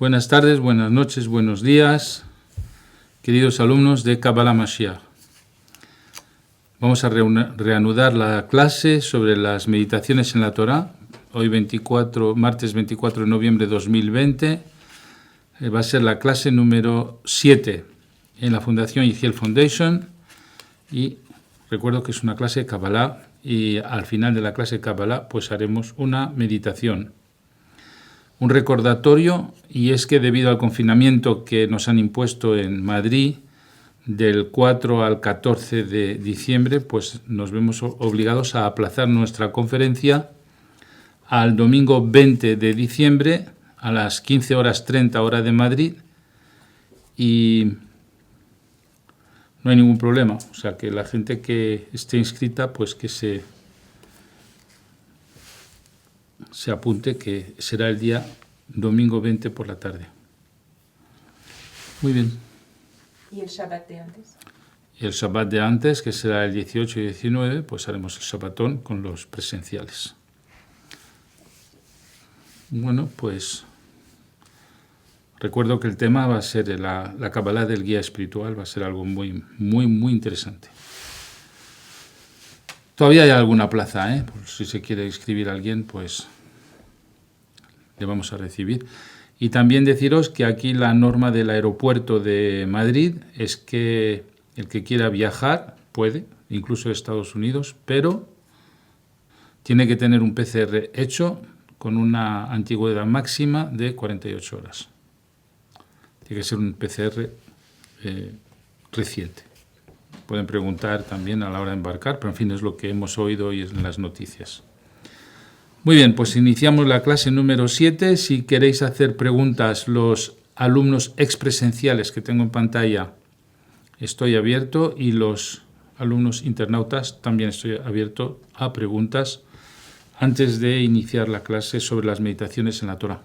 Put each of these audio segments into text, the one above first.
Buenas tardes, buenas noches, buenos días, queridos alumnos de Kabbalah Mashiach. Vamos a reanudar la clase sobre las meditaciones en la Torá. Hoy martes 24 de noviembre de 2020. Va a ser la clase número 7 en la Fundación Yehiel Foundation. Y recuerdo que es una clase de Kabbalah y al final de la clase de Kabbalah pues haremos una meditación. Un recordatorio, y es que debido al confinamiento que nos han impuesto en Madrid del 4 al 14 de diciembre, pues nos vemos obligados a aplazar nuestra conferencia al domingo 20 de diciembre a las 15:30 hora de Madrid, y no hay ningún problema, o sea que la gente que esté inscrita pues que se apunte, que será el día domingo 20 por la tarde. Muy bien. ¿Y el Shabbat de antes? Y el Shabbat de antes, que será el 18 y 19, pues haremos el Shabbatón con los presenciales. Bueno, pues recuerdo que el tema va a ser la Kabbalah del guía espiritual, va a ser algo muy, muy, muy interesante. Todavía hay alguna plaza, por si se quiere inscribir a alguien, pues le vamos a recibir. Y también deciros que aquí la norma del aeropuerto de Madrid es que el que quiera viajar puede, incluso de Estados Unidos, pero tiene que tener un PCR hecho con una antigüedad máxima de 48 horas. Tiene que ser un PCR reciente. Pueden preguntar también a la hora de embarcar, pero en fin, es lo que hemos oído hoy en las noticias. Muy bien, pues iniciamos la clase número 7. Si queréis hacer preguntas, los alumnos expresenciales que tengo en pantalla, estoy abierto, y los alumnos internautas también estoy abierto a preguntas antes de iniciar la clase sobre las meditaciones en la Torá.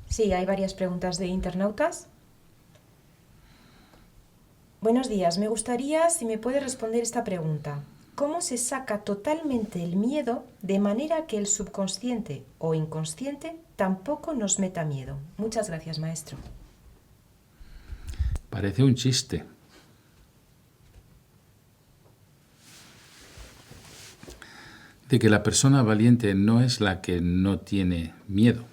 Sí, hay varias preguntas de internautas. Buenos días, me gustaría si me puede responder esta pregunta. ¿Cómo se saca totalmente el miedo de manera que el subconsciente o inconsciente tampoco nos meta miedo? Muchas gracias, maestro. Parece un chiste. De que la persona valiente no es la que no tiene miedo.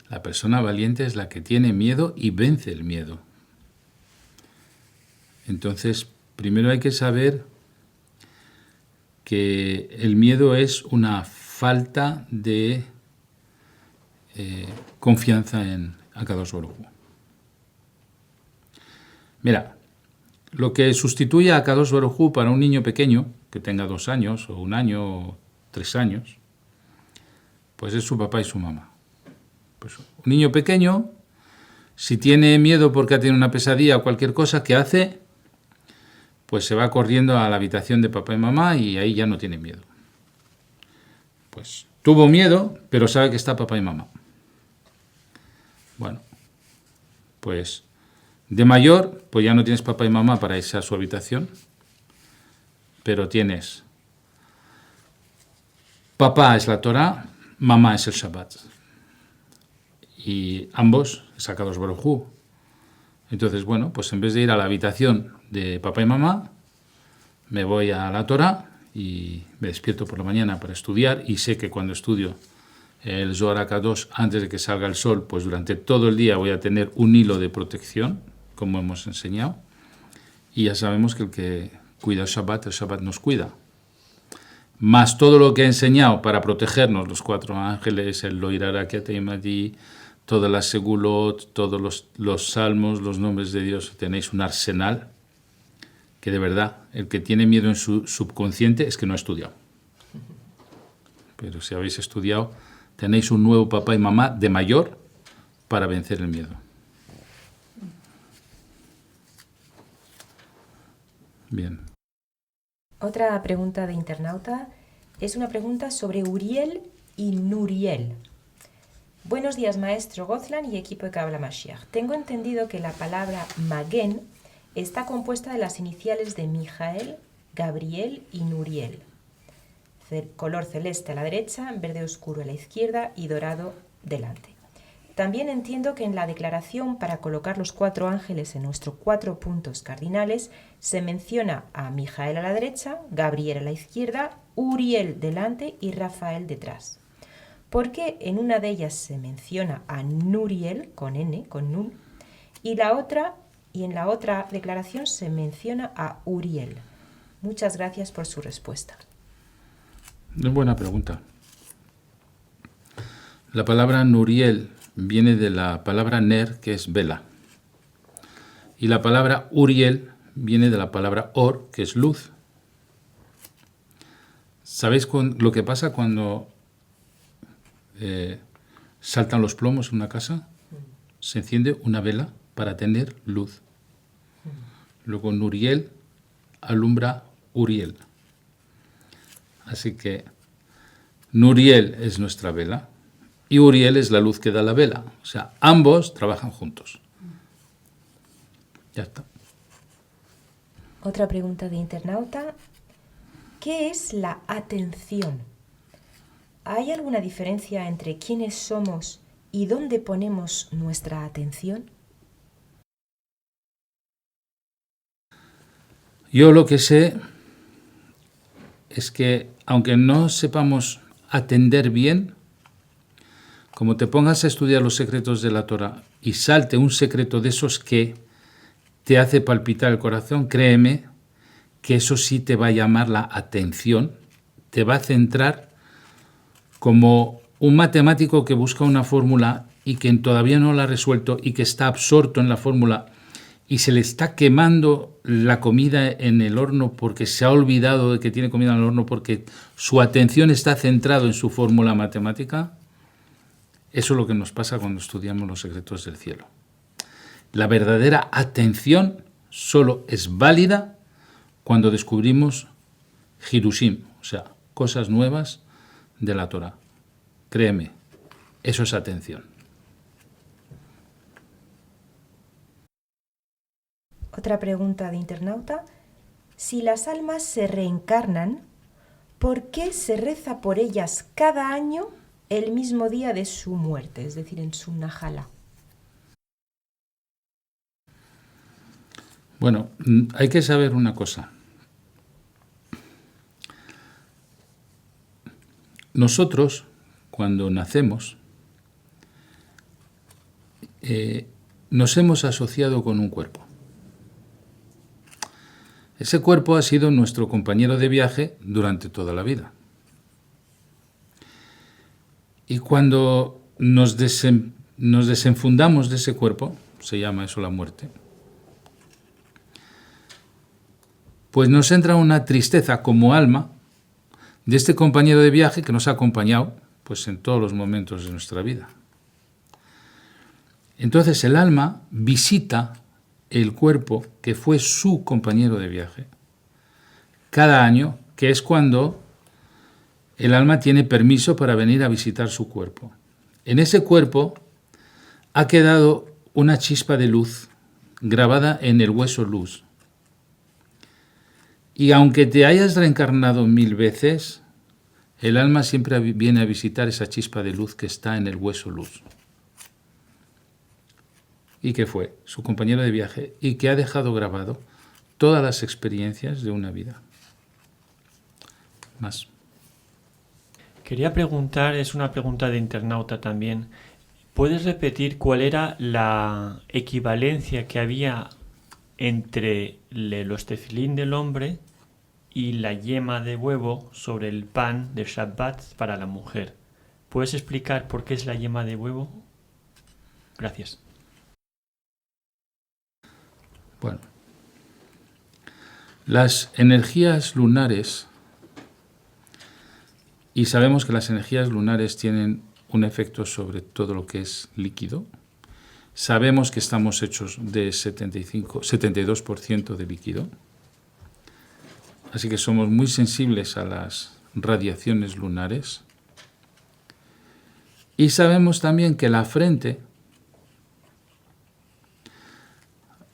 La persona valiente es la que tiene miedo y vence el miedo. Entonces, primero hay que saber que el miedo es una falta de confianza en Akadosh Baruj Hu. Mira, lo que sustituye a Akadosh Baruj Hu para un niño pequeño, que tenga 2 años, o 1 año, o 3 años, pues es su papá y su mamá. Pues un niño pequeño, si tiene miedo porque ha tenido una pesadilla o cualquier cosa, ¿qué hace? Pues se va corriendo a la habitación de papá y mamá y ahí ya no tiene miedo. Pues tuvo miedo, pero sabe que está papá y mamá. Bueno, pues de mayor, pues ya no tienes papá y mamá para irse a su habitación, pero tienes papá es la Torá, mamá es el Shabbat. Y ambos es Akadosh Baruj Hu. Entonces, bueno, pues en vez de ir a la habitación de papá y mamá, me voy a la Torá y me despierto por la mañana para estudiar, y sé que cuando estudio el Zohar HaKadosh antes de que salga el sol, pues durante todo el día voy a tener un hilo de protección, como hemos enseñado, y ya sabemos que el que cuida el Shabbat nos cuida. Más todo lo que he enseñado para protegernos, los 4 ángeles, el Lo Irara Keteimadi, todas las segulot, todos los salmos, los nombres de Dios, tenéis un arsenal que de verdad, el que tiene miedo en su subconsciente es que no ha estudiado. Pero si habéis estudiado, tenéis un nuevo papá y mamá de mayor para vencer el miedo. Bien. Otra pregunta de internauta es una pregunta sobre Uriel y Nuriel. Buenos días, maestro Gozlan y equipo de Kabbalah Mashiach. Tengo entendido que la palabra Magen está compuesta de las iniciales de Mijael, Gabriel y Nuriel. Color celeste a la derecha, verde oscuro a la izquierda y dorado delante. También entiendo que en la declaración para colocar los 4 ángeles en nuestros 4 puntos cardinales se menciona a Mijael a la derecha, Gabriel a la izquierda, Uriel delante y Rafael detrás. ¿Por qué en una de ellas se menciona a Nuriel con N, con Nun, y en la otra declaración se menciona a Uriel? Muchas gracias por su respuesta. Es buena pregunta. La palabra Nuriel viene de la palabra ner, que es vela. Y la palabra Uriel viene de la palabra or, que es luz. ¿Sabéis lo que pasa cuando saltan los plomos en una casa? Se enciende una vela para tener luz. Luego Nuriel alumbra Uriel. Así que Nuriel es nuestra vela y Uriel es la luz que da la vela. O sea, ambos trabajan juntos. Ya está. Otra pregunta de internauta. ¿Qué es la atención? ¿Hay alguna diferencia entre quiénes somos y dónde ponemos nuestra atención? Yo lo que sé es que, aunque no sepamos atender bien, como te pongas a estudiar los secretos de la Torá y salte un secreto de esos que te hace palpitar el corazón, créeme que eso sí te va a llamar la atención, te va a centrar como un matemático que busca una fórmula y que todavía no la ha resuelto y que está absorto en la fórmula y se le está quemando la comida en el horno porque se ha olvidado de que tiene comida en el horno porque su atención está centrada en su fórmula matemática. Eso es lo que nos pasa cuando estudiamos los secretos del cielo. La verdadera atención solo es válida cuando descubrimos Hirushim, o sea, cosas nuevas de la Torá. Créeme, eso es atención. Otra pregunta de internauta. Si las almas se reencarnan, ¿por qué se reza por ellas cada año el mismo día de su muerte, es decir, en su Najalá? Bueno, hay que saber una cosa. Nosotros, cuando nacemos, nos hemos asociado con un cuerpo. Ese cuerpo ha sido nuestro compañero de viaje durante toda la vida. Y cuando nos desenfundamos de ese cuerpo, se llama eso la muerte, pues nos entra una tristeza como alma de este compañero de viaje que nos ha acompañado pues, en todos los momentos de nuestra vida. Entonces el alma visita el cuerpo que fue su compañero de viaje cada año, que es cuando el alma tiene permiso para venir a visitar su cuerpo. En ese cuerpo ha quedado una chispa de luz grabada en el hueso luz. Y aunque te hayas reencarnado 1000 veces, el alma siempre viene a visitar esa chispa de luz que está en el hueso luz. Y que fue su compañero de viaje y que ha dejado grabado todas las experiencias de una vida. Más. Quería preguntar, es una pregunta de internauta también. ¿Puedes repetir cuál era la equivalencia que había entre los tefilín del hombre y la yema de huevo sobre el pan de Shabbat para la mujer? ¿Puedes explicar por qué es la yema de huevo? Gracias. Bueno, las energías lunares, y sabemos que las energías lunares tienen un efecto sobre todo lo que es líquido. Sabemos que estamos hechos de 72% de líquido, así que somos muy sensibles a las radiaciones lunares. Y sabemos también que la frente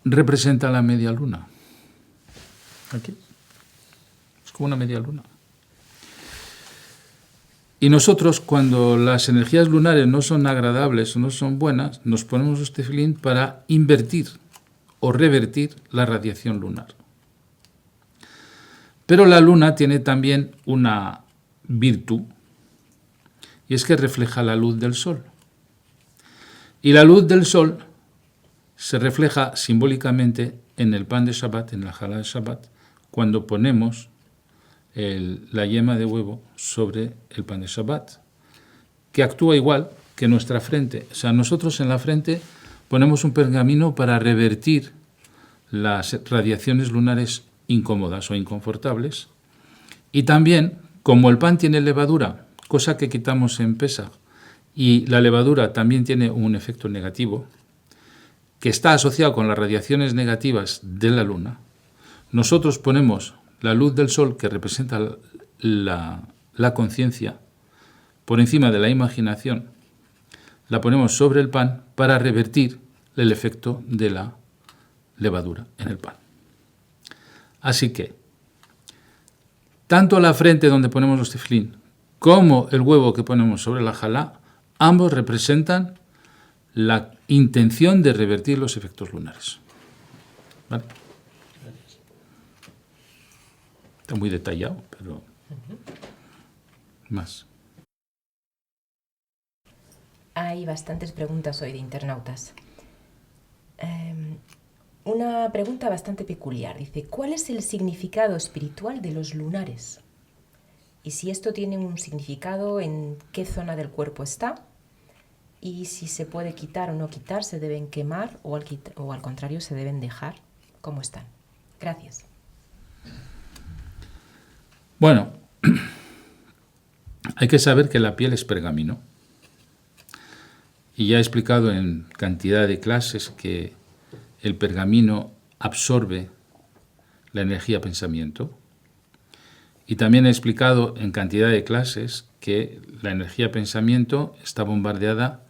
representa la media luna. Aquí. Es como una media luna. Y nosotros, cuando las energías lunares no son agradables o no son buenas, nos ponemos los tefilín para invertir o revertir la radiación lunar. Pero la luna tiene también una virtud, y es que refleja la luz del sol. Y la luz del sol se refleja simbólicamente en el pan de Shabbat, en la jalá de Shabbat, cuando ponemos la yema de huevo sobre el pan de Shabbat, que actúa igual que nuestra frente. O sea, nosotros en la frente ponemos un pergamino para revertir las radiaciones lunares incómodas o inconfortables. Y también, como el pan tiene levadura, cosa que quitamos en Pesaj, y la levadura también tiene un efecto negativo, que está asociado con las radiaciones negativas de la luna, nosotros ponemos la luz del sol, que representa la conciencia, por encima de la imaginación, la ponemos sobre el pan para revertir el efecto de la levadura en el pan. Así que, tanto la frente donde ponemos los tefilín como el huevo que ponemos sobre la jalá, ambos representan la intención de revertir los efectos lunares. ¿Vale? Está muy detallado, pero más. Hay bastantes preguntas hoy de internautas. Una pregunta bastante peculiar. Dice, ¿cuál es el significado espiritual de los lunares? Y si esto tiene un significado, ¿en qué zona del cuerpo está? Y si se puede quitar o no quitar, ¿se deben quemar o al contrario se deben dejar? ¿Cómo están? Gracias. Bueno, hay que saber que la piel es pergamino. Y ya he explicado en cantidad de clases que el pergamino absorbe la energía pensamiento. Y también he explicado en cantidad de clases que la energía pensamiento está bombardeada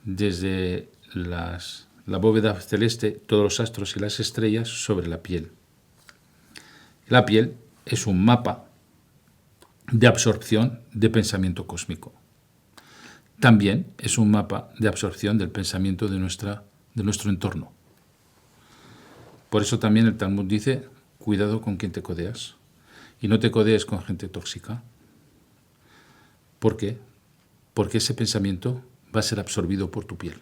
desde la bóveda celeste, todos los astros y las estrellas sobre la piel. La piel es un mapa de absorción de pensamiento cósmico. También es un mapa de absorción del pensamiento de nuestro entorno. Por eso también el Talmud dice, cuidado con quien te codeas. Y no te codees con gente tóxica. ¿Por qué? Porque ese pensamiento va a ser absorbido por tu piel.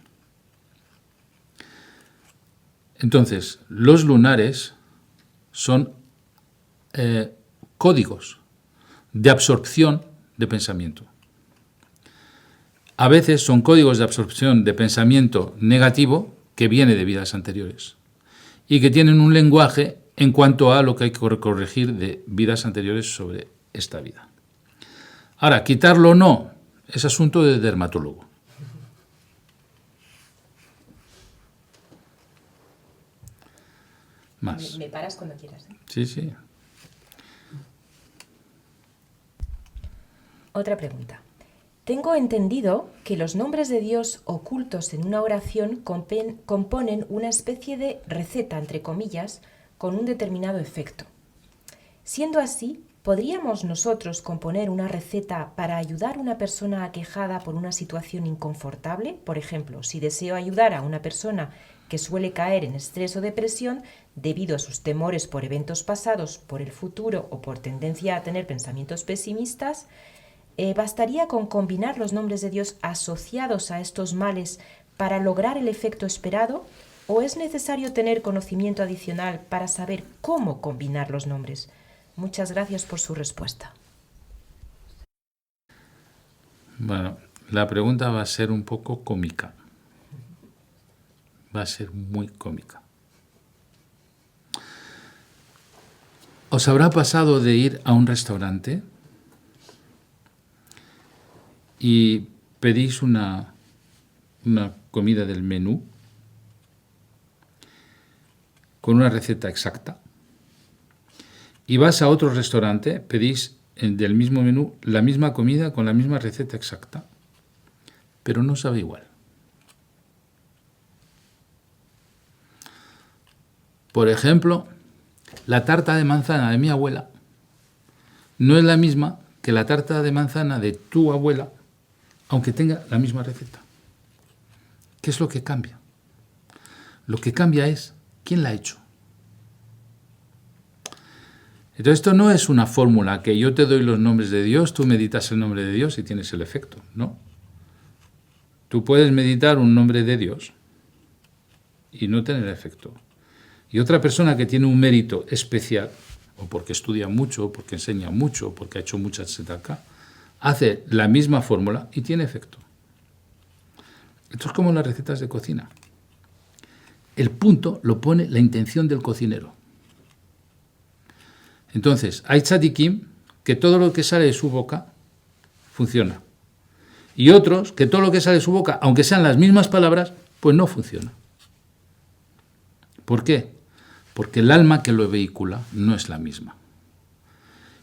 Entonces, los lunares son códigos de absorción de pensamiento. A veces son códigos de absorción de pensamiento negativo que viene de vidas anteriores y que tienen un lenguaje en cuanto a lo que hay que corregir de vidas anteriores sobre esta vida. Ahora, quitarlo o no es asunto de dermatólogo. Más. Me paras cuando quieras. Sí, sí. Otra pregunta. Tengo entendido que los nombres de Dios ocultos en una oración componen una especie de receta, entre comillas, con un determinado efecto. Siendo así, ¿podríamos nosotros componer una receta para ayudar a una persona aquejada por una situación inconfortable? Por ejemplo, si deseo ayudar a una persona que suele caer en estrés o depresión debido a sus temores por eventos pasados, por el futuro o por tendencia a tener pensamientos pesimistas, ¿bastaría con combinar los nombres de Dios asociados a estos males para lograr el efecto esperado? ¿O es necesario tener conocimiento adicional para saber cómo combinar los nombres? Muchas gracias por su respuesta. Bueno, la pregunta va a ser un poco cómica. Va a ser muy cómica. ¿Os habrá pasado de ir a un restaurante y pedís una comida del menú con una receta exacta? Y vas a otro restaurante, pedís del mismo menú la misma comida con la misma receta exacta, pero no sabe igual. Por ejemplo, la tarta de manzana de mi abuela no es la misma que la tarta de manzana de tu abuela, aunque tenga la misma receta. ¿Qué es lo que cambia? Lo que cambia es quién la ha hecho. Entonces esto no es una fórmula que yo te doy los nombres de Dios, tú meditas el nombre de Dios y tienes el efecto, no. Tú puedes meditar un nombre de Dios y no tener efecto. Y otra persona que tiene un mérito especial, o porque estudia mucho, o porque enseña mucho, o porque ha hecho muchas tzedakah, hace la misma fórmula y tiene efecto. Esto es como las recetas de cocina. El punto lo pone la intención del cocinero. Entonces, hay tzadikim que todo lo que sale de su boca funciona. Y otros que todo lo que sale de su boca, aunque sean las mismas palabras, pues no funciona. ¿Por qué? Porque el alma que lo vehicula no es la misma.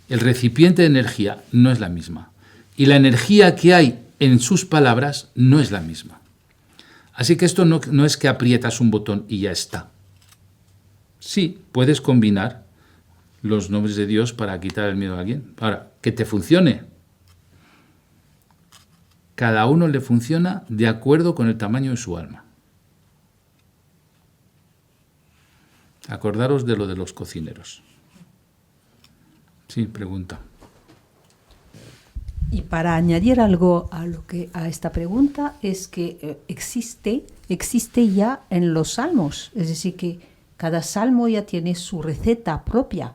El recipiente de energía no es la misma. Y la energía que hay en sus palabras no es la misma. Así que esto no es que aprietas un botón y ya está. Sí, puedes combinar los nombres de Dios para quitar el miedo a alguien. Ahora, que te funcione. Cada uno le funciona de acuerdo con el tamaño de su alma. Acordaros de lo de los cocineros. Sí, pregunta. Y para añadir algo a esta pregunta es que existe ya en los salmos, es decir, que cada salmo ya tiene su receta propia,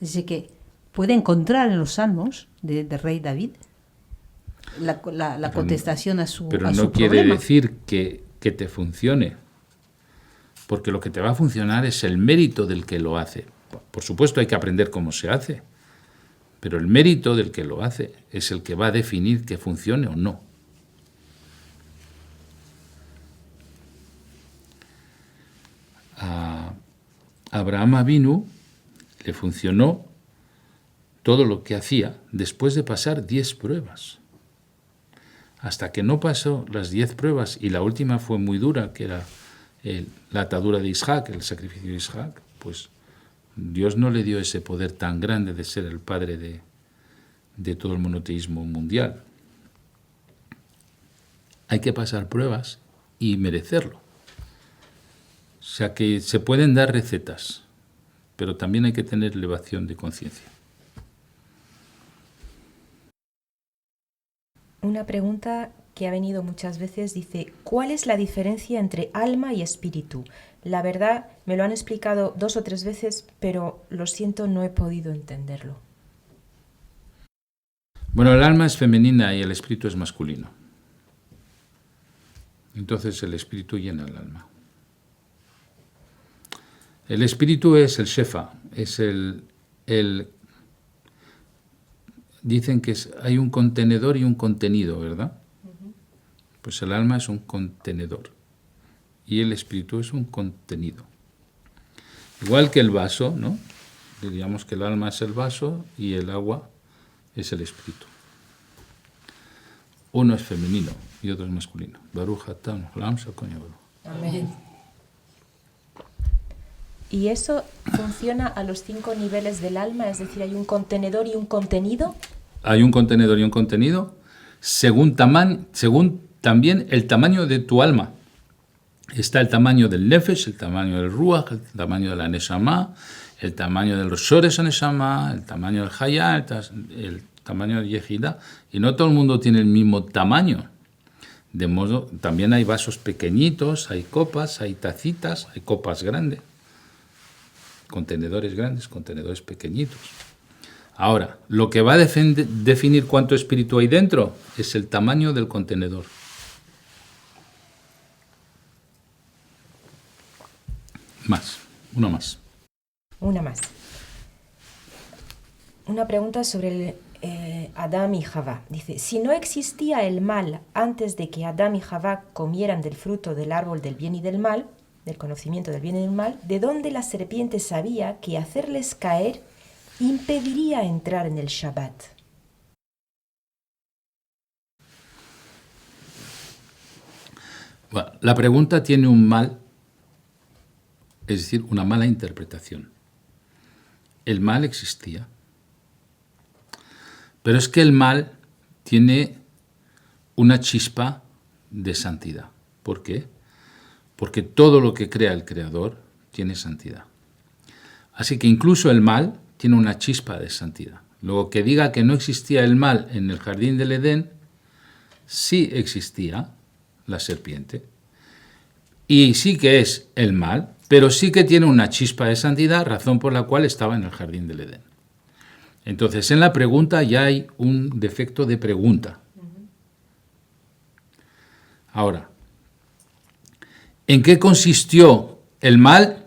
es decir, que puede encontrar en los salmos del rey David la contestación a su problema. Pero no quiere decir que te funcione, porque lo que te va a funcionar es el mérito del que lo hace. Por supuesto hay que aprender cómo se hace, pero el mérito del que lo hace es el que va a definir que funcione o no. A Abraham Avinu le funcionó todo lo que hacía después de pasar 10 pruebas. Hasta que no pasó las 10 pruebas, y la última fue muy dura, que era la atadura de Isaac, el sacrificio de Isaac, pues Dios no le dio ese poder tan grande de ser el padre de todo el monoteísmo mundial. Hay que pasar pruebas y merecerlo. O sea que se pueden dar recetas, pero también hay que tener elevación de conciencia. Una pregunta que ha venido muchas veces dice, ¿cuál es la diferencia entre alma y espíritu? La verdad, me lo han explicado 2 o 3 veces, pero lo siento, no he podido entenderlo. Bueno, el alma es femenina y el espíritu es masculino. Entonces el espíritu llena el alma. El espíritu es el shefa, es dicen que hay un contenedor y un contenido, ¿verdad? Pues el alma es un contenedor y el espíritu es un contenido. Igual que el vaso, ¿no? Diríamos que el alma es el vaso y el agua es el espíritu. Uno es femenino y otro es masculino. Baruch atah Olam Shakon Yavru. Amén. ¿Y eso funciona a los 5 niveles del alma? Es decir, ¿hay un contenedor y un contenido? Hay un contenedor y un contenido según también el tamaño de tu alma. Está el tamaño del nefesh, el tamaño del ruach, el tamaño de la neshama, el tamaño del shoresh neshama, el tamaño del hayá, el tamaño del yehida. Y no todo el mundo tiene el mismo tamaño. De modo, también hay vasos pequeñitos, hay copas, hay tacitas, hay copas grandes. Contenedores grandes, contenedores pequeñitos. Ahora, lo que va a definir cuánto espíritu hay dentro es el tamaño del contenedor. Una más. Una pregunta sobre Adán y Javá. Dice, si no existía el mal antes de que Adán y Javá comieran del fruto del árbol del bien y del mal, del conocimiento del bien y del mal, ¿de dónde la serpiente sabía que hacerles caer impediría entrar en el Shabbat? Bueno, la pregunta tiene un mal, es decir, una mala interpretación. El mal existía, Pero es que el mal tiene una chispa de santidad. ¿Por qué? Porque todo lo que crea el Creador tiene santidad. Así que incluso el mal tiene una chispa de santidad. Luego, que diga que no existía el mal en el jardín del Edén, sí existía la serpiente. Y sí que es el mal, pero sí que tiene una chispa de santidad, razón por la cual estaba en el jardín del Edén. Entonces, en la pregunta ya hay un defecto de pregunta. Ahora, ¿en qué consistió el mal?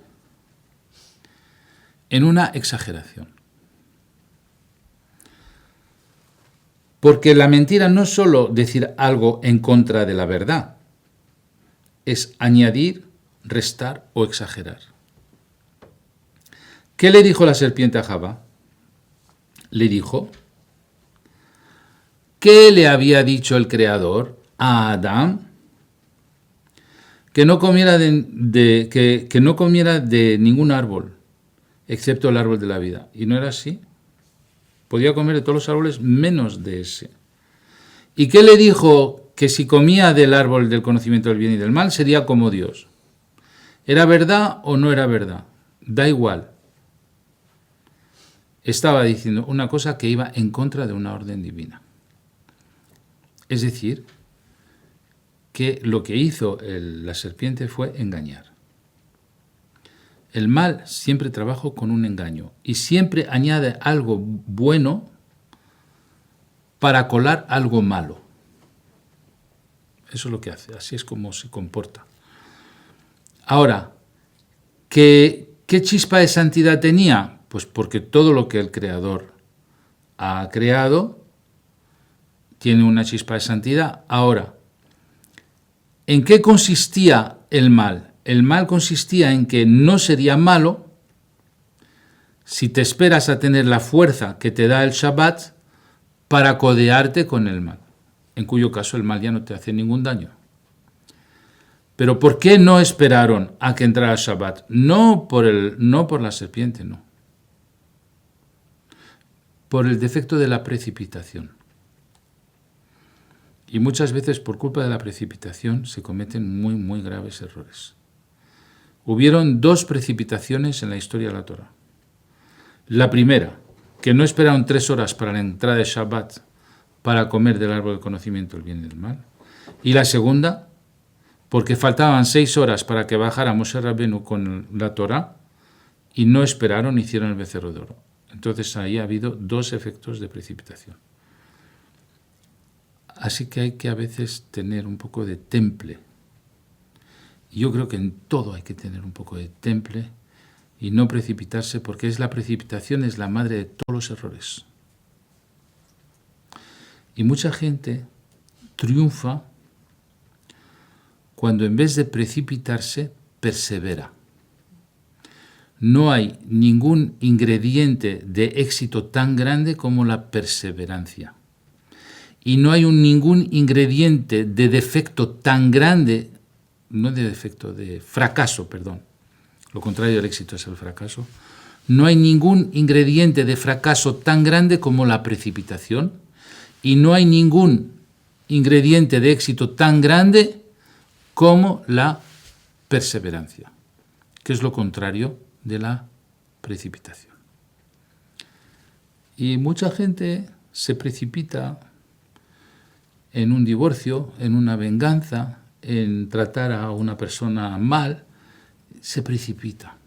En una exageración. Porque la mentira no es solo decir algo en contra de la verdad, es añadir, restar o exagerar. ¿Qué le dijo la serpiente a Java? Le dijo, ¿qué le había dicho el Creador a Adán? Que no comiera que no comiera de ningún árbol, excepto el árbol de la vida. ¿Y no era así? Podía comer de todos los árboles menos de ese. ¿Y qué le dijo? Que si comía del árbol del conocimiento del bien y del mal, sería como Dios. ¿Era verdad o no era verdad? Da igual. Estaba diciendo una cosa que iba en contra de una orden divina. Es decir, que lo que hizo la serpiente fue engañar. El mal siempre trabaja con un engaño y siempre añade algo bueno para colar algo malo. Eso es lo que hace, así es como se comporta. Ahora, ¿qué chispa de santidad tenía? Pues porque todo lo que el Creador ha creado tiene una chispa de santidad. Ahora, ¿en qué consistía el mal? El mal consistía en que no sería malo si te esperas a tener la fuerza que te da el Shabbat para codearte con el mal, en cuyo caso el mal ya no te hace ningún daño. Pero ¿por qué no esperaron a que entrara el Shabbat? No por la serpiente, no. Por el defecto de la precipitación. Y muchas veces por culpa de la precipitación se cometen muy, muy graves errores. Hubieron 2 precipitaciones en la historia de la Torá. La primera, que no esperaron 3 horas para la entrada de Shabbat para comer del árbol del conocimiento del bien y del mal. Y la segunda, porque faltaban 6 horas para que bajara Moshe Rabbeinu con la Torá y no esperaron, hicieron el becerro de oro. Entonces ahí ha habido 2 efectos de precipitación. Así que hay que a veces tener un poco de temple. Y yo creo que en todo hay que tener un poco de temple y no precipitarse, porque la precipitación es la madre de todos los errores. Y mucha gente triunfa cuando en vez de precipitarse, persevera. No hay ningún ingrediente de éxito tan grande como la perseverancia. Y no hay ningún ingrediente de defecto tan grande, no de defecto, de fracaso, perdón. Lo contrario del éxito es el fracaso. No hay ningún ingrediente de fracaso tan grande como la precipitación y no hay ningún ingrediente de éxito tan grande como la perseverancia, que es lo contrario de la precipitación. Y mucha gente se precipita en un divorcio, en una venganza, en tratar a una persona mal, se precipita.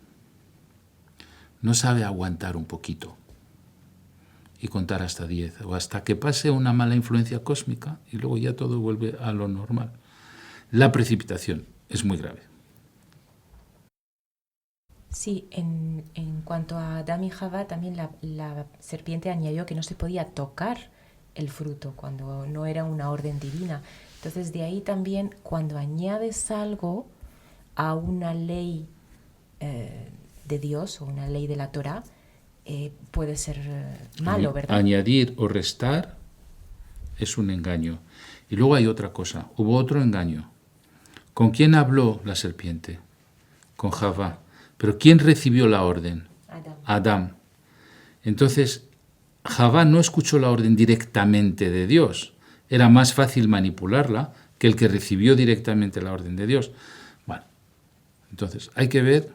No sabe aguantar un poquito y contar hasta 10 o hasta que pase una mala influencia cósmica y luego ya todo vuelve a lo normal. La precipitación es muy grave. Sí, en cuanto a Adán y Java, también la serpiente añadió que no se podía tocar el fruto cuando no era una orden divina. Entonces, de ahí también, cuando añades algo a una ley de Dios o una ley de la Torá, puede ser malo, ¿verdad? Añadir o restar es un engaño. Y luego hay otra cosa, hubo otro engaño. ¿Con quién habló la serpiente? Con Java. ¿Pero quién recibió la orden? Adán. Adán. Entonces, Javá no escuchó la orden directamente de Dios. Era más fácil manipularla que el que recibió directamente la orden de Dios. Bueno, entonces hay que ver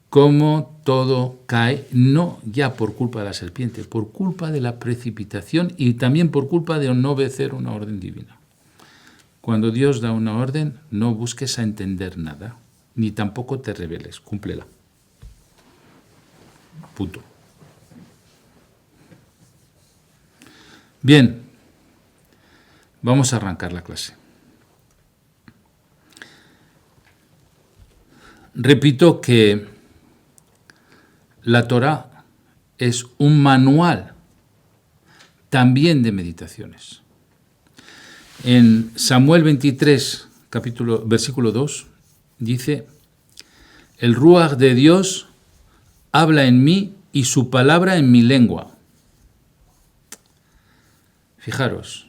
cómo todo cae, no ya por culpa de la serpiente, por culpa de la precipitación y también por culpa de no obedecer una orden divina. Cuando Dios da una orden, no busques a entender nada, ni tampoco te rebeles, cúmplela. Punto. Bien, vamos a arrancar la clase. Repito que la Torá es un manual también de meditaciones. En Samuel 23, versículo 2, dice: el Ruach de Dios habla en mí y su palabra en mi lengua. Fijaros,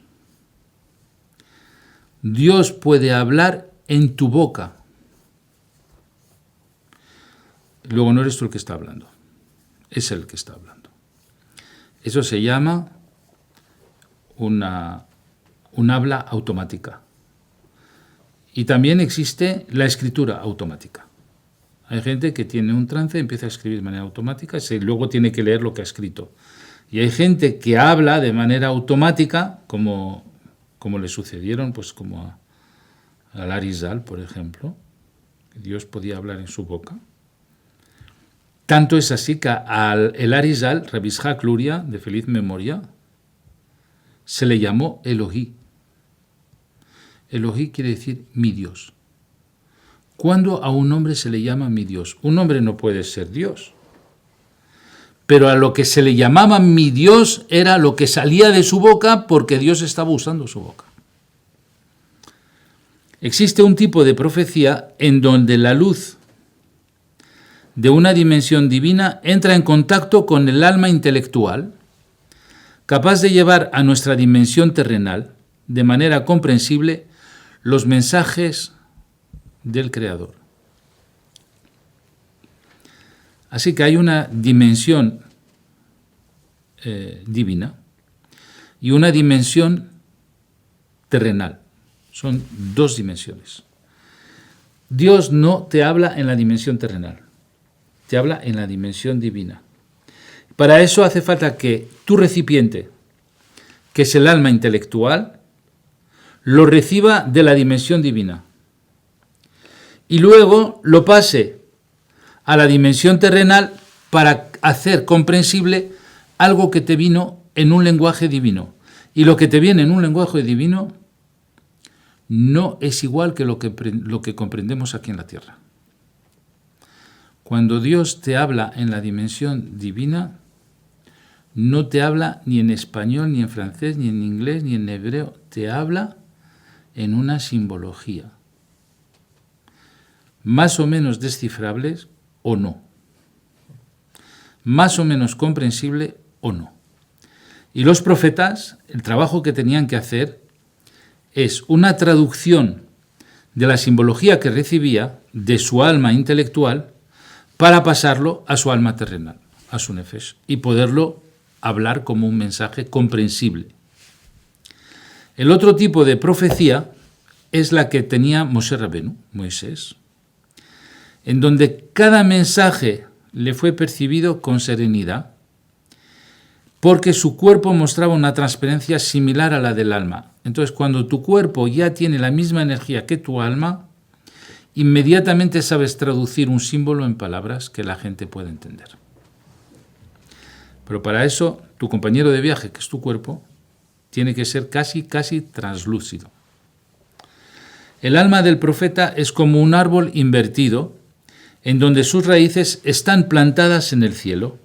Dios puede hablar en tu boca. Luego no eres tú el que está hablando, es Él el que está hablando. Eso se llama un habla automática. Y también existe la escritura automática. Hay gente que tiene un trance, empieza a escribir de manera automática y luego tiene que leer lo que ha escrito. Y hay gente que habla de manera automática, como le sucedieron pues como al Arizal, por ejemplo. Dios podía hablar en su boca. Tanto es así que el Arizal, Rabbi Ishaq Luria, de feliz memoria, se le llamó Elohí. Elohí quiere decir mi Dios. ¿Cuándo a un hombre se le llama mi Dios? Un hombre no puede ser Dios. Pero a lo que se le llamaba mi Dios era lo que salía de su boca porque Dios estaba usando su boca. Existe un tipo de profecía en donde la luz de una dimensión divina entra en contacto con el alma intelectual, capaz de llevar a nuestra dimensión terrenal, de manera comprensible, los mensajes del Creador. Así que hay una dimensión divina y una dimensión terrenal. Son dos dimensiones. Dios no te habla en la dimensión terrenal, te habla en la dimensión divina. Para eso hace falta que tu recipiente, que es el alma intelectual, lo reciba de la dimensión divina y luego lo pase a la dimensión terrenal para hacer comprensible algo que te vino en un lenguaje divino. Y lo que te viene en un lenguaje divino no es igual que lo que comprendemos aquí en la tierra. Cuando Dios te habla en la dimensión divina, no te habla ni en español, ni en francés, ni en inglés, ni en hebreo. Te habla en una simbología, más o menos descifrables o no, más o menos comprensible o no. Y los profetas, el trabajo que tenían que hacer es una traducción de la simbología que recibía de su alma intelectual para pasarlo a su alma terrenal, a su nefesh, y poderlo hablar como un mensaje comprensible. El otro tipo de profecía es la que tenía Moshe Rabenu, Moisés, en donde cada mensaje le fue percibido con serenidad, porque su cuerpo mostraba una transparencia similar a la del alma. Entonces, cuando tu cuerpo ya tiene la misma energía que tu alma, inmediatamente sabes traducir un símbolo en palabras que la gente puede entender. Pero para eso, tu compañero de viaje, que es tu cuerpo, tiene que ser casi translúcido. El alma del profeta es como un árbol invertido, en donde sus raíces están plantadas en el cielo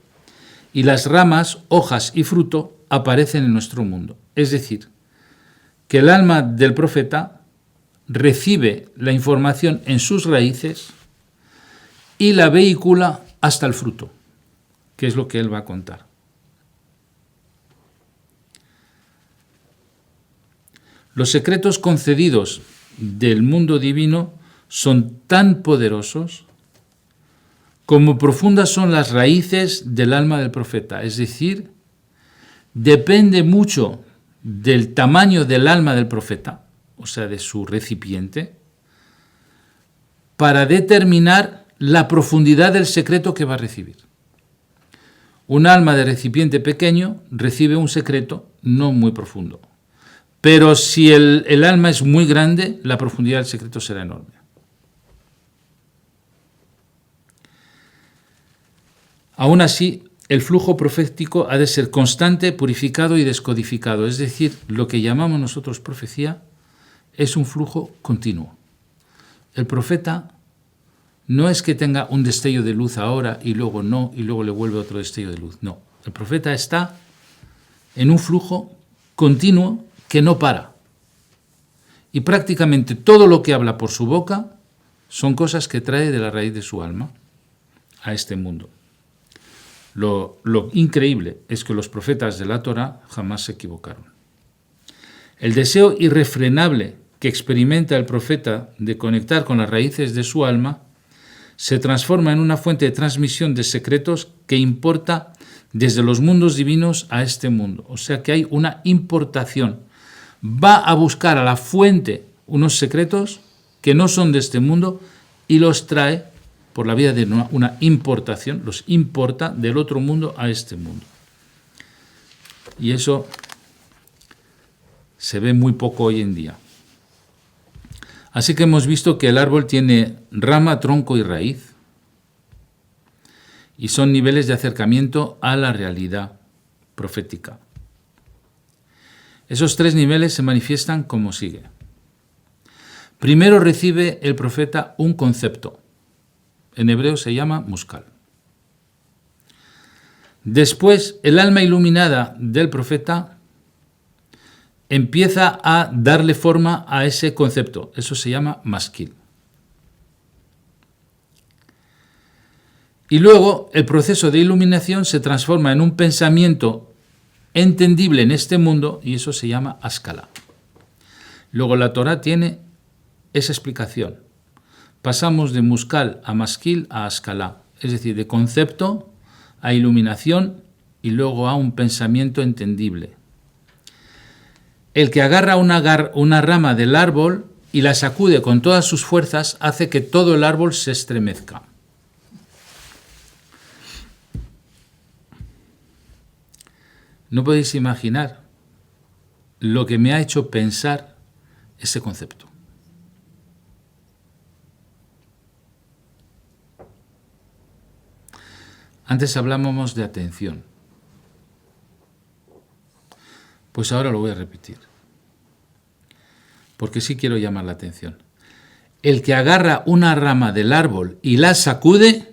y las ramas, hojas y fruto aparecen en nuestro mundo. Es decir, que el alma del profeta recibe la información en sus raíces y la vehicula hasta el fruto, que es lo que él va a contar. Los secretos concedidos del mundo divino son tan poderosos como profundas son las raíces del alma del profeta, es decir, depende mucho del tamaño del alma del profeta, o sea, de su recipiente, para determinar la profundidad del secreto que va a recibir. Un alma de recipiente pequeño recibe un secreto no muy profundo, pero si el alma es muy grande, la profundidad del secreto será enorme. Aún así, el flujo profético ha de ser constante, purificado y descodificado, es decir, lo que llamamos nosotros profecía es un flujo continuo. El profeta no es que tenga un destello de luz ahora y luego no, y luego le vuelve otro destello de luz. No, el profeta está en un flujo continuo que no para. Y prácticamente todo lo que habla por su boca son cosas que trae de la raíz de su alma a este mundo. Lo increíble es que los profetas de la Torá jamás se equivocaron. El deseo irrefrenable que experimenta el profeta de conectar con las raíces de su alma se transforma en una fuente de transmisión de secretos que importa desde los mundos divinos a este mundo. O sea que hay una importación. Va a buscar a la fuente unos secretos que no son de este mundo y los trae por la vía de una importación, los importa del otro mundo a este mundo. Y eso se ve muy poco hoy en día. Así que hemos visto que el árbol tiene rama, tronco y raíz. Y son niveles de acercamiento a la realidad profética. Esos 3 niveles se manifiestan como sigue. Primero recibe el profeta un concepto. En hebreo se llama muskal. Después, el alma iluminada del profeta empieza a darle forma a ese concepto. Eso se llama maskil. Y luego el proceso de iluminación se transforma en un pensamiento entendible en este mundo y eso se llama askala. Luego la Torá tiene esa explicación. Pasamos de muskal a maskil a askala, es decir, de concepto a iluminación y luego a un pensamiento entendible. El que agarra una rama del árbol y la sacude con todas sus fuerzas hace que todo el árbol se estremezca. No podéis imaginar lo que me ha hecho pensar ese concepto. Antes hablábamos de atención. Pues ahora lo voy a repetir, porque sí quiero llamar la atención. El que agarra una rama del árbol y la sacude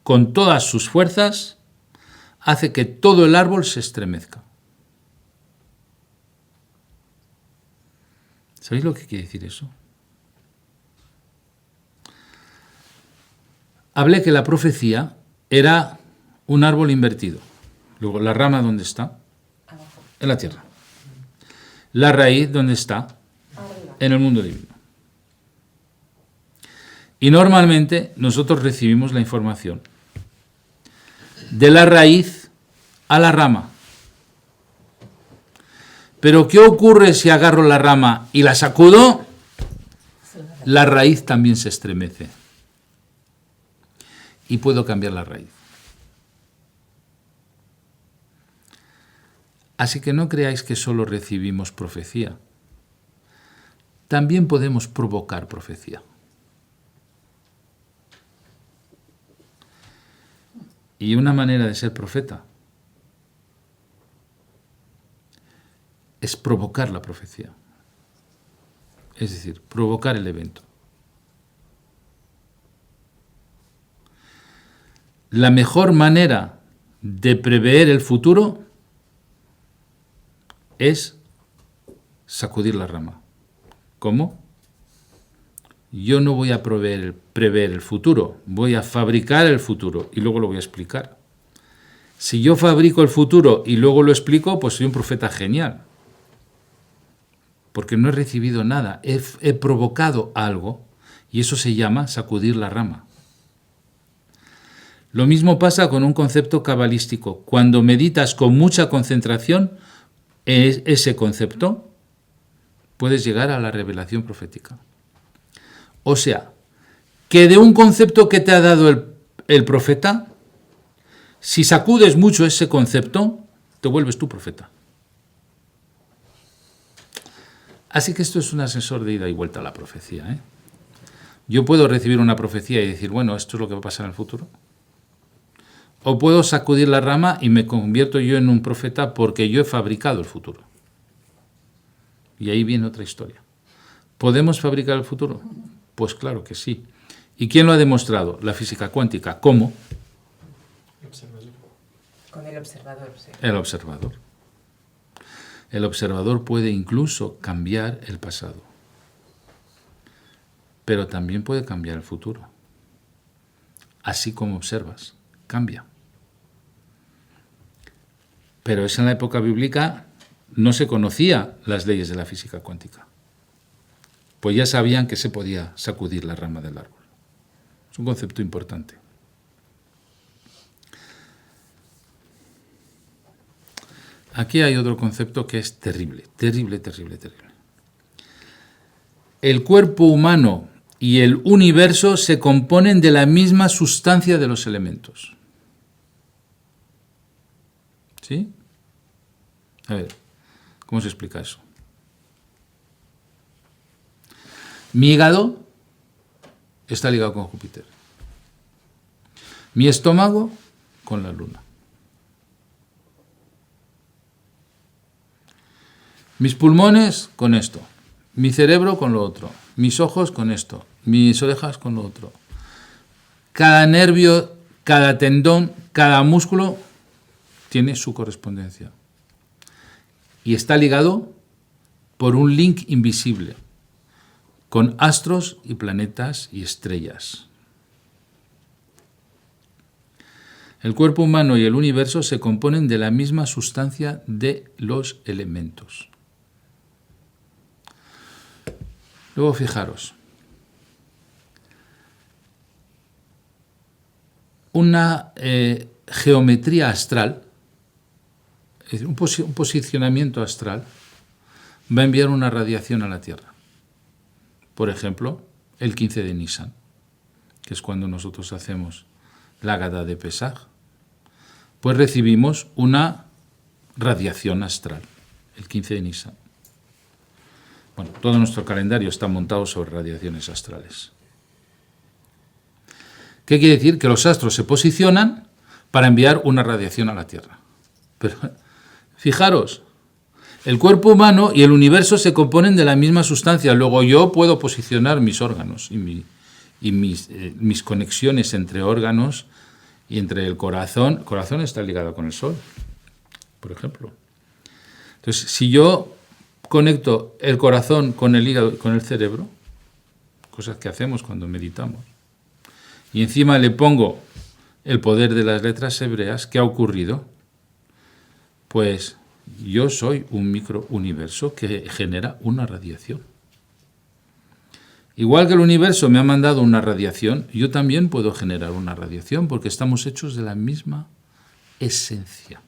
con todas sus fuerzas, hace que todo el árbol se estremezca. ¿Sabéis lo que quiere decir eso? Hablé que la profecía era un árbol invertido. Luego, la rama, ¿dónde está? En la tierra. La raíz, ¿dónde está? En el mundo divino. Y normalmente nosotros recibimos la información de la raíz a la rama. Pero ¿qué ocurre si agarro la rama y la sacudo? La raíz también se estremece. Y puedo cambiar la raíz. Así que no creáis que solo recibimos profecía. También podemos provocar profecía. Y una manera de ser profeta es provocar la profecía. Es decir, provocar el evento. La mejor manera de prever el futuro es sacudir la rama. ¿Cómo? Yo no voy a prever el futuro, voy a fabricar el futuro y luego lo voy a explicar. Si yo fabrico el futuro y luego lo explico, pues soy un profeta genial. Porque no he recibido nada, he provocado algo y eso se llama sacudir la rama. Lo mismo pasa con un concepto cabalístico. Cuando meditas con mucha concentración ese concepto, puedes llegar a la revelación profética. O sea, que de un concepto que te ha dado el profeta, si sacudes mucho ese concepto, te vuelves tu profeta. Así que esto es un ascensor de ida y vuelta a la profecía, ¿eh? Yo puedo recibir una profecía y decir, bueno, esto es lo que va a pasar en el futuro. O puedo sacudir la rama y me convierto yo en un profeta porque yo he fabricado el futuro. Y ahí viene otra historia. ¿Podemos fabricar el futuro? Pues claro que sí. ¿Y quién lo ha demostrado? La física cuántica. ¿Cómo? Con el observador. Sí. El observador. El observador puede incluso cambiar el pasado, pero también puede cambiar el futuro. Así como observas, cambia. Pero es en la época bíblica no se conocía las leyes de la física cuántica. Pues ya sabían que se podía sacudir la rama del árbol. Es un concepto importante. Aquí hay otro concepto que es terrible, terrible, terrible, terrible. El cuerpo humano y el universo se componen de la misma sustancia de los elementos. ¿Sí? A ver, ¿cómo se explica eso? Mi hígado está ligado con Júpiter. Mi estómago con la luna. Mis pulmones con esto, mi cerebro con lo otro, mis ojos con esto, mis orejas con lo otro. Cada nervio, cada tendón, cada músculo tiene su correspondencia. Y está ligado por un link invisible, con astros y planetas y estrellas. El cuerpo humano y el universo se componen de la misma sustancia de los elementos. Luego fijaros, una geometría astral, es decir, un posicionamiento astral, va a enviar una radiación a la Tierra. Por ejemplo, el 15 de Nisan, que es cuando nosotros hacemos la Haggadah de Pesaj, pues recibimos una radiación astral, el 15 de Nisan. Bueno, todo nuestro calendario está montado sobre radiaciones astrales. ¿Qué quiere decir? Que los astros se posicionan para enviar una radiación a la Tierra. Pero fijaros, el cuerpo humano y el universo se componen de la misma sustancia. Luego yo puedo posicionar mis órganos y mis conexiones entre órganos y entre el corazón. El corazón está ligado con el sol, por ejemplo. Entonces, si yo conecto el corazón con el hígado y con el cerebro, cosas que hacemos cuando meditamos, y encima le pongo el poder de las letras hebreas, ¿qué ha ocurrido? Pues yo soy un microuniverso que genera una radiación. Igual que el universo me ha mandado una radiación, yo también puedo generar una radiación porque estamos hechos de la misma esencia.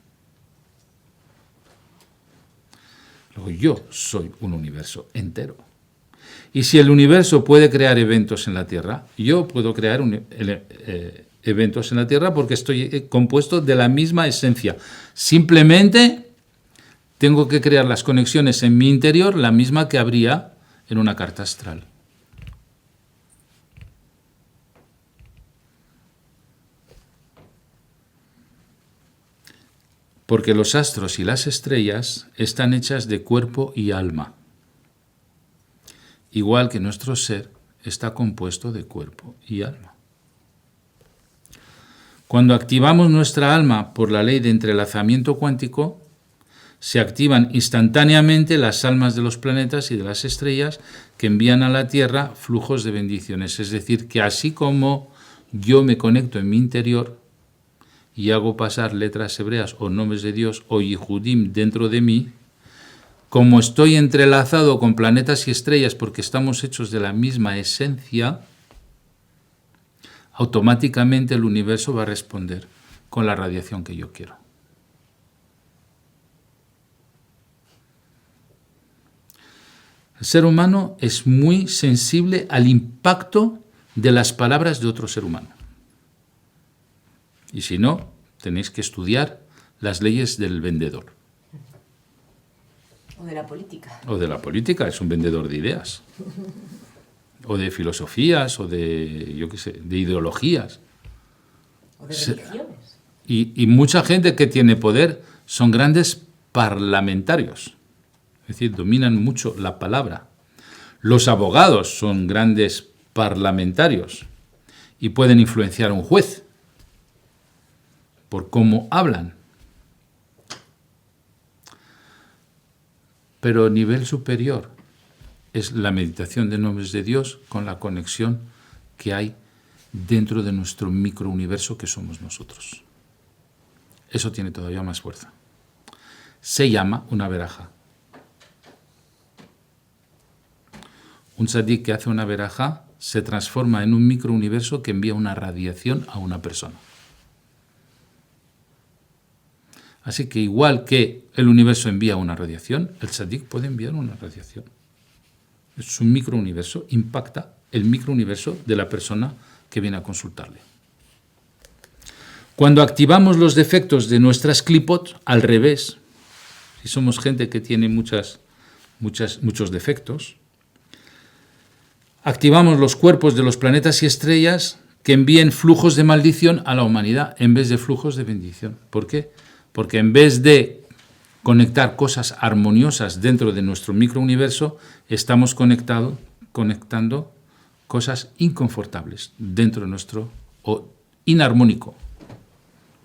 Luego yo soy un universo entero. Y si el universo puede crear eventos en la Tierra, yo puedo crear eventos en la Tierra porque estoy compuesto de la misma esencia. Simplemente tengo que crear las conexiones en mi interior, la misma que habría en una carta astral. Porque los astros y las estrellas están hechas de cuerpo y alma, igual que nuestro ser está compuesto de cuerpo y alma. Cuando activamos nuestra alma por la ley de entrelazamiento cuántico, se activan instantáneamente las almas de los planetas y de las estrellas que envían a la Tierra flujos de bendiciones. Es decir, que así como yo me conecto en mi interior y hago pasar letras hebreas o nombres de Dios o Yihudim dentro de mí, como estoy entrelazado con planetas y estrellas porque estamos hechos de la misma esencia, automáticamente el universo va a responder con la radiación que yo quiero. El ser humano es muy sensible al impacto de las palabras de otro ser humano. Y si no, tenéis que estudiar las leyes del vendedor. O de la política. O de la política, es un vendedor de ideas. O de filosofías, o de, yo qué sé, de ideologías. O de religiones. Y mucha gente que tiene poder son grandes parlamentarios. Es decir, dominan mucho la palabra. Los abogados son grandes parlamentarios y pueden influenciar a un juez por cómo hablan. Pero a nivel superior es la meditación de nombres de Dios con la conexión que hay dentro de nuestro microuniverso que somos nosotros. Eso tiene todavía más fuerza. Se llama una veraja. Un tzadik que hace una veraja se transforma en un microuniverso que envía una radiación a una persona. Así que igual que el universo envía una radiación, el tzadik puede enviar una radiación. Es un microuniverso, impacta el microuniverso de la persona que viene a consultarle. Cuando activamos los defectos de nuestras klipot, al revés, si somos gente que tiene muchos defectos, activamos los cuerpos de los planetas y estrellas que envíen flujos de maldición a la humanidad en vez de flujos de bendición. ¿Por qué? Porque en vez de conectar cosas armoniosas dentro de nuestro microuniverso, estamos conectando cosas inconfortables dentro de nuestro, o inarmónico.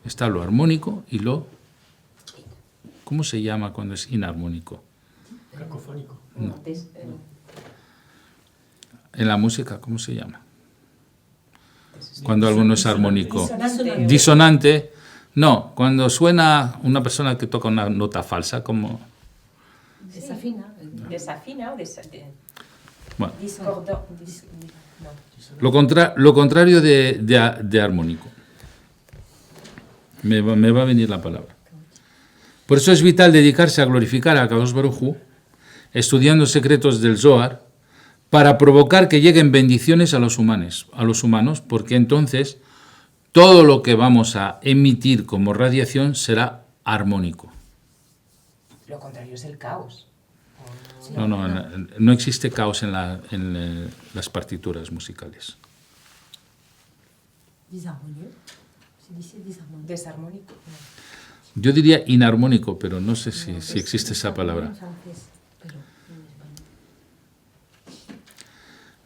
Está lo armónico y lo... ¿Cómo se llama cuando es inarmónico? Cacofónico. No. En la música, ¿cómo se llama? Cuando algo no es armónico. Disonante. Disonante. No, cuando suena una persona que toca una nota falsa, como... Desafina. Desafina o Bueno, discordo. No. lo contrario de armónico. Me va a venir la palabra. Por eso es vital dedicarse a glorificar a Kadosh Baruj Hu, estudiando secretos del Zohar, para provocar que lleguen bendiciones a los humanos, porque entonces todo lo que vamos a emitir como radiación será armónico. Lo contrario es el caos. No existe caos en las partituras musicales. Desarmónico. No. Yo diría inarmónico, pero no sé si existe esa palabra.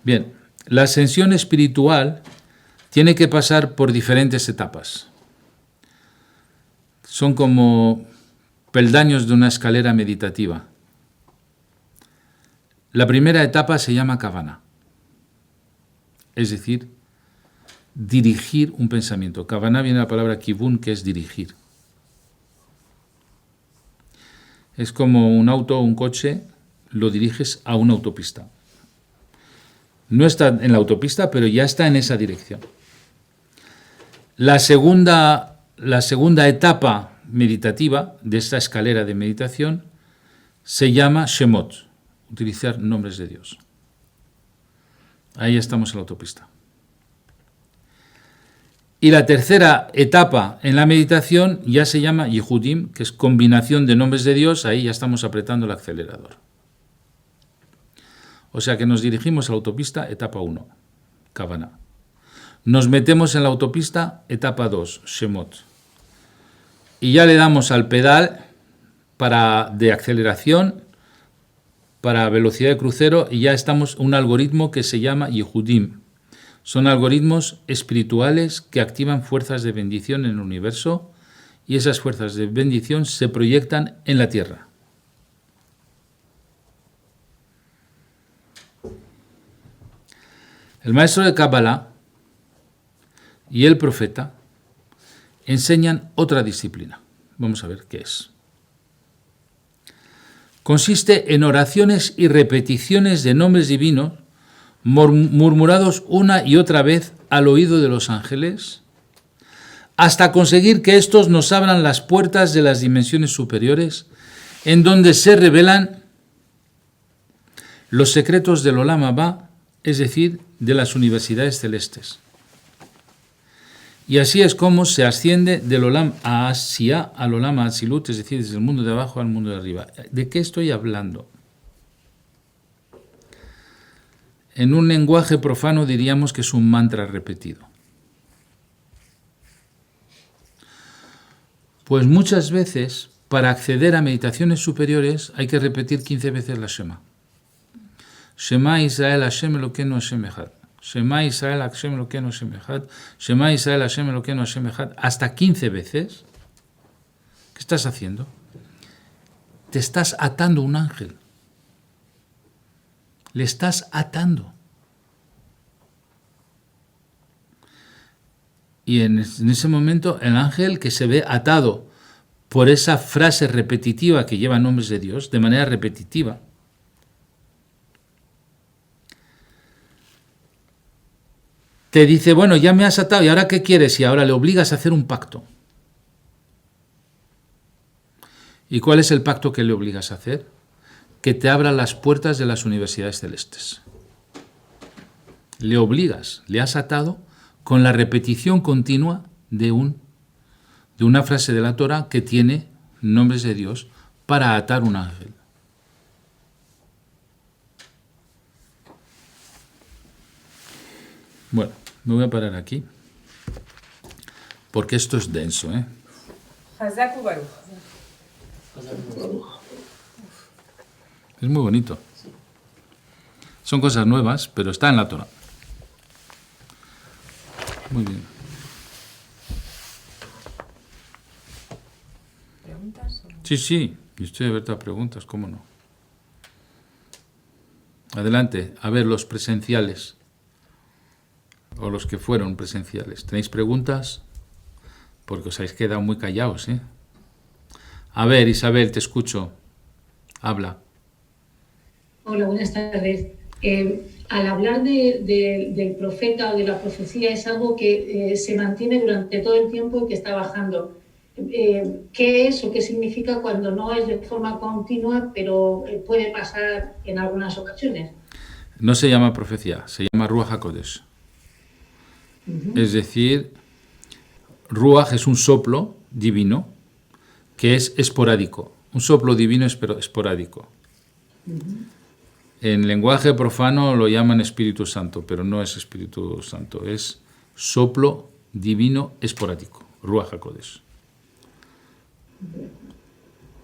Bien, la ascensión espiritual tiene que pasar por diferentes etapas. Son como peldaños de una escalera meditativa. La primera etapa se llama Kavana, es decir, dirigir un pensamiento. Kavana viene de la palabra kivun, que es dirigir. Es como un auto o un coche, lo diriges a una autopista. No está en la autopista, pero ya está en esa dirección. La segunda etapa meditativa de esta escalera de meditación se llama Shemot, utilizar nombres de Dios. Ahí estamos en la autopista. Y la tercera etapa en la meditación ya se llama Yehudim, que es combinación de nombres de Dios. Ahí ya estamos apretando el acelerador. O sea que nos dirigimos a la autopista, etapa 1, Kavana. Nos metemos en la autopista, etapa 2, Shemot. Y ya le damos al pedal de aceleración, para velocidad de crucero, y ya estamos en un algoritmo que se llama Yehudim. Son algoritmos espirituales que activan fuerzas de bendición en el universo, y esas fuerzas de bendición se proyectan en la tierra. El maestro de Kabbalah y el profeta enseñan otra disciplina. Vamos a ver qué es. Consiste en oraciones y repeticiones de nombres divinos murmurados una y otra vez al oído de los ángeles, hasta conseguir que éstos nos abran las puertas de las dimensiones superiores, en donde se revelan los secretos del Olam Abba, es decir, de las universidades celestes. Y así es como se asciende del Olam Asiyá al Olam Atzilut, es decir, desde el mundo de abajo al mundo de arriba. ¿De qué estoy hablando? En un lenguaje profano diríamos que es un mantra repetido. Pues muchas veces, para acceder a meditaciones superiores, hay que repetir 15 veces la Shema. Shema Israel Hashem Elokeinu Hashem Echad. Shema Israel Hashem Elokeinu Hashem Echad. Shema Israel Hashem Elokeinu Hashem Echad. Hasta 15 veces. ¿Qué estás haciendo? Te estás atando un ángel. Le estás atando. Y en ese momento el ángel que se ve atado por esa frase repetitiva que lleva nombres de Dios, de manera repetitiva, te dice, bueno, ya me has atado, ¿y ahora qué quieres? Y ahora le obligas a hacer un pacto. ¿Y cuál es el pacto que le obligas a hacer? Que te abra las puertas de las universidades celestes. Le obligas, le has atado con la repetición continua de una frase de la Torah que tiene nombres de Dios para atar un ángel. Bueno, me voy a parar aquí, porque esto es denso, ¿eh? Hazak Ubaruch. Es muy bonito. Son cosas nuevas, pero está en la Torah. Muy bien. ¿Preguntas? Sí, yo estoy abierto a preguntas, ¿cómo no? Adelante, a ver, los presenciales, o los que fueron presenciales. ¿Tenéis preguntas? Porque os habéis quedado muy callados, ¿eh? A ver, Isabel, te escucho. Habla. Hola, buenas tardes. Al hablar del profeta o de la profecía es algo que se mantiene durante todo el tiempo y que está bajando. ¿Qué es o qué significa cuando no es de forma continua, pero puede pasar en algunas ocasiones? No se llama profecía, se llama Ruach HaKodesh. Es decir, Ruach es un soplo divino que es esporádico. Un soplo divino esporádico. En lenguaje profano lo llaman Espíritu Santo, pero no es Espíritu Santo, es soplo divino esporádico, Ruach HaKodesh.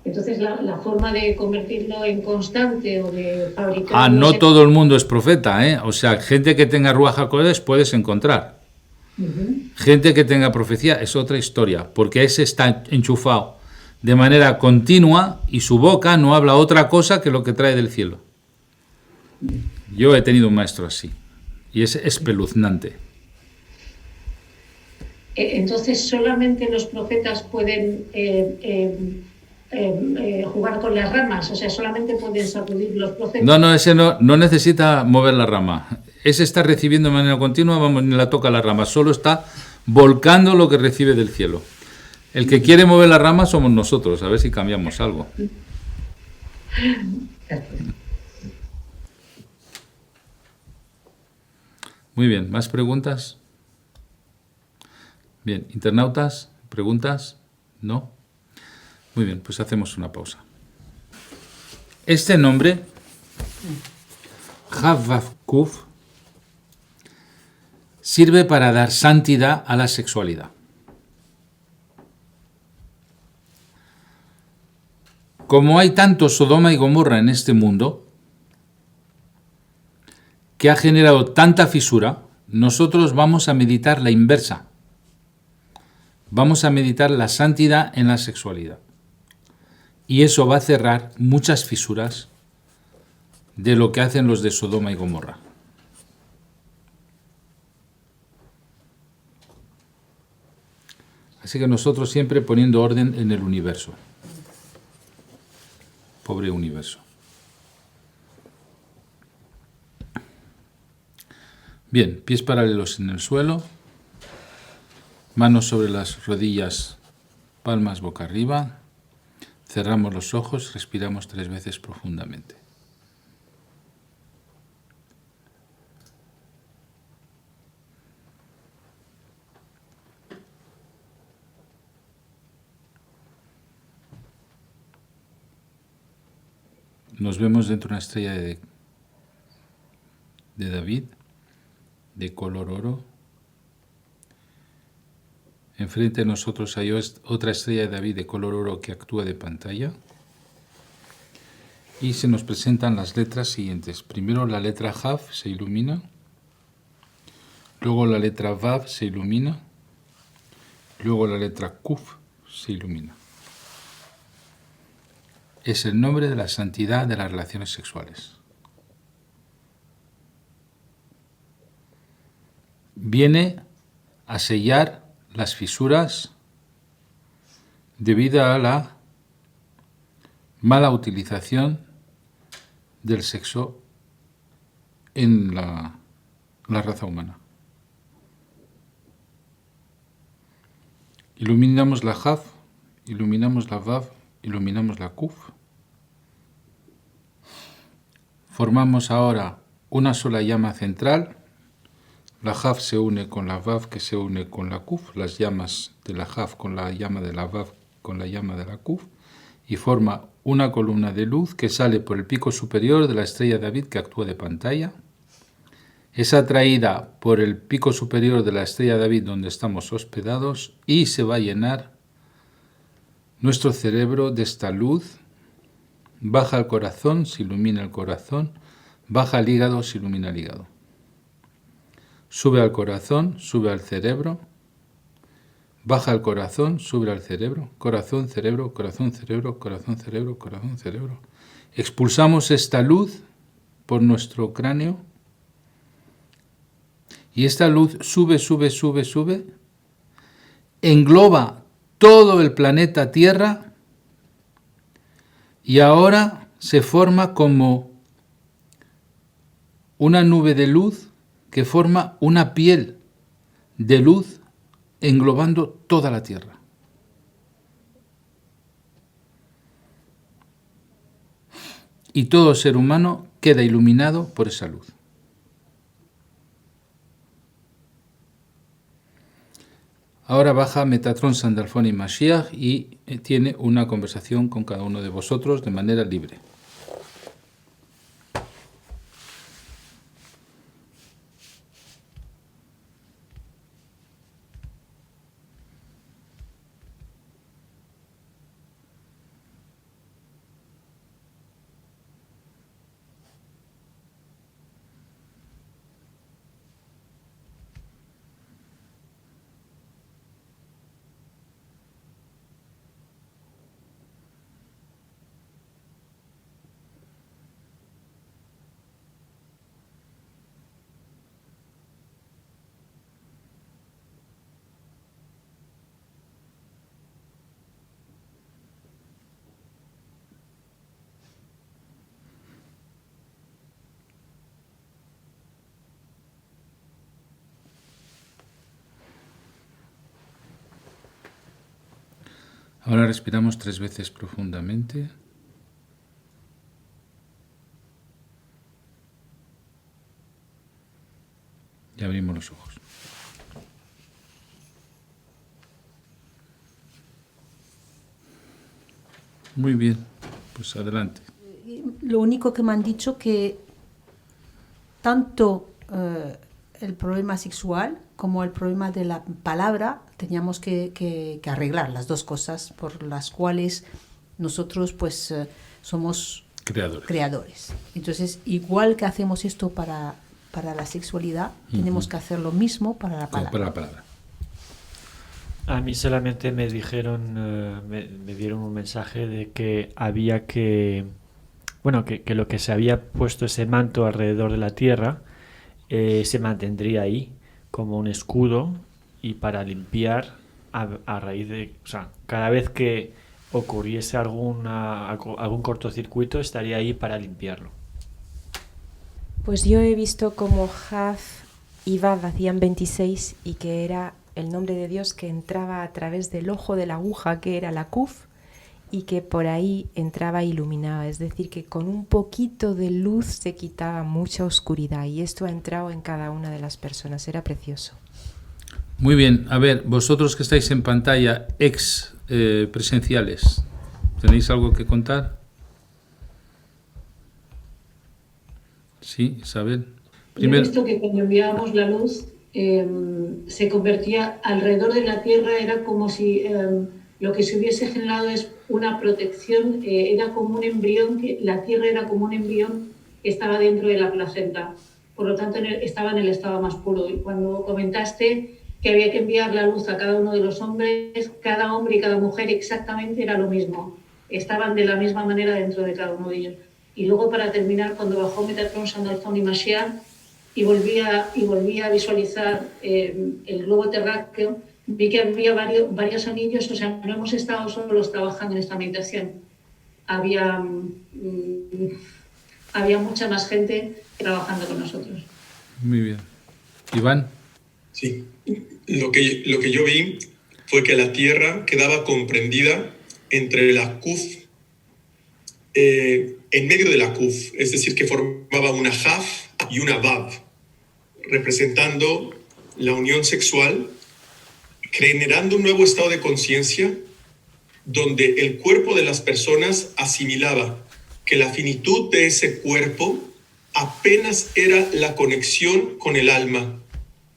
Entonces, la forma de convertirlo en constante o de fabricarlo... No todo el mundo es profeta, ¿eh? O sea, gente que tenga Ruach HaKodesh puedes encontrar. Gente que tenga profecía es otra historia, porque ese está enchufado de manera continua y su boca no habla otra cosa que lo que trae del cielo. Yo he tenido un maestro así y es espeluznante. Entonces, solamente los profetas pueden jugar con las ramas, o sea, solamente pueden sacudir los profetas. No, ese no necesita mover la rama. Ese está recibiendo de manera continua, vamos, ni la toca la rama, solo está volcando lo que recibe del cielo. El que quiere mover la rama somos nosotros, a ver si cambiamos algo. Muy bien, ¿más preguntas? Bien, internautas, ¿preguntas? ¿No? Muy bien, pues hacemos una pausa. Este nombre, Havavkuf, sirve para dar santidad a la sexualidad. Como hay tanto Sodoma y Gomorra en este mundo, que ha generado tanta fisura, nosotros vamos a meditar la inversa. Vamos a meditar la santidad en la sexualidad. Y eso va a cerrar muchas fisuras de lo que hacen los de Sodoma y Gomorra. Así que nosotros siempre poniendo orden en el universo. Pobre universo. Bien, pies paralelos en el suelo, manos sobre las rodillas, palmas boca arriba. Cerramos los ojos, respiramos 3 veces profundamente. Nos vemos dentro de una estrella de David, de color oro. Enfrente de nosotros hay otra estrella de David de color oro que actúa de pantalla. Y se nos presentan las letras siguientes. Primero la letra Jaf se ilumina. Luego la letra Vav se ilumina. Luego la letra Kuf se ilumina. Es el nombre de la santidad de las relaciones sexuales. Viene a sellar las fisuras debido a la mala utilización del sexo en la raza humana. Iluminamos la Jaf, iluminamos la Vav, iluminamos la Kuf. Formamos ahora una sola llama central. La Jaf se une con la Vav, que se une con la Kuf, las llamas de la Jaf con la llama de la Vav con la llama de la Kuf, y forma una columna de luz que sale por el pico superior de la estrella de David que actúa de pantalla. Es atraída por el pico superior de la estrella de David donde estamos hospedados y se va a llenar nuestro cerebro de esta luz. Baja al corazón, se ilumina el corazón. Baja al hígado, se ilumina el hígado. Sube al corazón, sube al cerebro. Baja al corazón, sube al cerebro. Corazón, cerebro, corazón, cerebro, corazón, cerebro, corazón, cerebro. Expulsamos esta luz por nuestro cráneo. Y esta luz sube, sube, sube, sube. Engloba todo el planeta Tierra. Y ahora se forma como una nube de luz que forma una piel de luz englobando toda la Tierra. Y todo ser humano queda iluminado por esa luz. Ahora baja Metatron, Sandalfón y Mashiach y tiene una conversación con cada uno de vosotros de manera libre. Ahora respiramos 3 veces profundamente. Y abrimos los ojos. Muy bien, pues adelante. Lo único que me han dicho que tanto el problema sexual como el problema de la palabra teníamos que arreglar las dos cosas por las cuales nosotros pues somos creadores. Entonces, igual que hacemos esto para la sexualidad, tenemos que hacer lo mismo para la palabra. Para la palabra. A mí solamente me dijeron, me dieron un mensaje de que había que lo que se había puesto ese manto alrededor de la tierra se mantendría ahí como un escudo y para limpiar a raíz de, o sea, cada vez que ocurriese algún cortocircuito estaría ahí para limpiarlo. Pues yo he visto como Jaf y Vav hacían 26 y que era el nombre de Dios que entraba a través del ojo de la aguja que era la Kuf y que por ahí entraba e iluminaba. Es decir, que con un poquito de luz se quitaba mucha oscuridad y esto ha entrado en cada una de las personas. Era precioso. Muy bien, a ver, vosotros que estáis en pantalla, presenciales, ¿tenéis algo que contar? Sí, Isabel. Yo he visto que cuando enviábamos la luz se convertía alrededor de la Tierra, era como si lo que se hubiese generado es una protección, era como un embrión, la Tierra era como un embrión que estaba dentro de la placenta, por lo tanto estaba en el estado más puro. Y cuando comentaste que había que enviar la luz a cada uno de los hombres, cada hombre y cada mujer exactamente era lo mismo, estaban de la misma manera dentro de cada uno de ellos. Y luego, para terminar, cuando bajó Metatron, Sandalphon y Mashiach y volví a visualizar el globo terráqueo, vi que había varios anillos. O sea, no hemos estado solos trabajando en esta meditación, había mucha más gente trabajando con nosotros. Muy bien. Iván. Sí, lo que yo vi fue que la Tierra quedaba comprendida entre la Kuf, en medio de la Kuf, es decir, que formaba una Jaf y una Vav, representando la unión sexual, generando un nuevo estado de conciencia donde el cuerpo de las personas asimilaba que la finitud de ese cuerpo apenas era la conexión con el alma,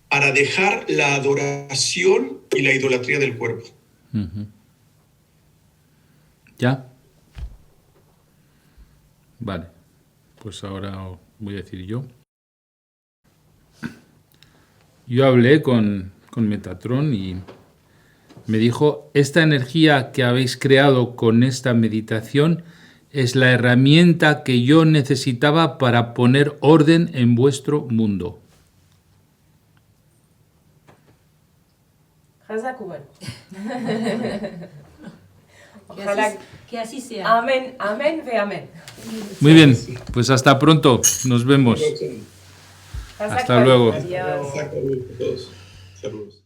para dejar la adoración y la idolatría del cuerpo. Uh-huh. ¿Ya? Vale, pues ahora voy a decir yo. Yo hablé con Metatron y me dijo, esta energía que habéis creado con esta meditación es la herramienta que yo necesitaba para poner orden en vuestro mundo. Ojalá que así sea. Amén, amén, ve amén. Muy bien, pues hasta pronto, nos vemos. Hasta luego. Adiós. Saludos.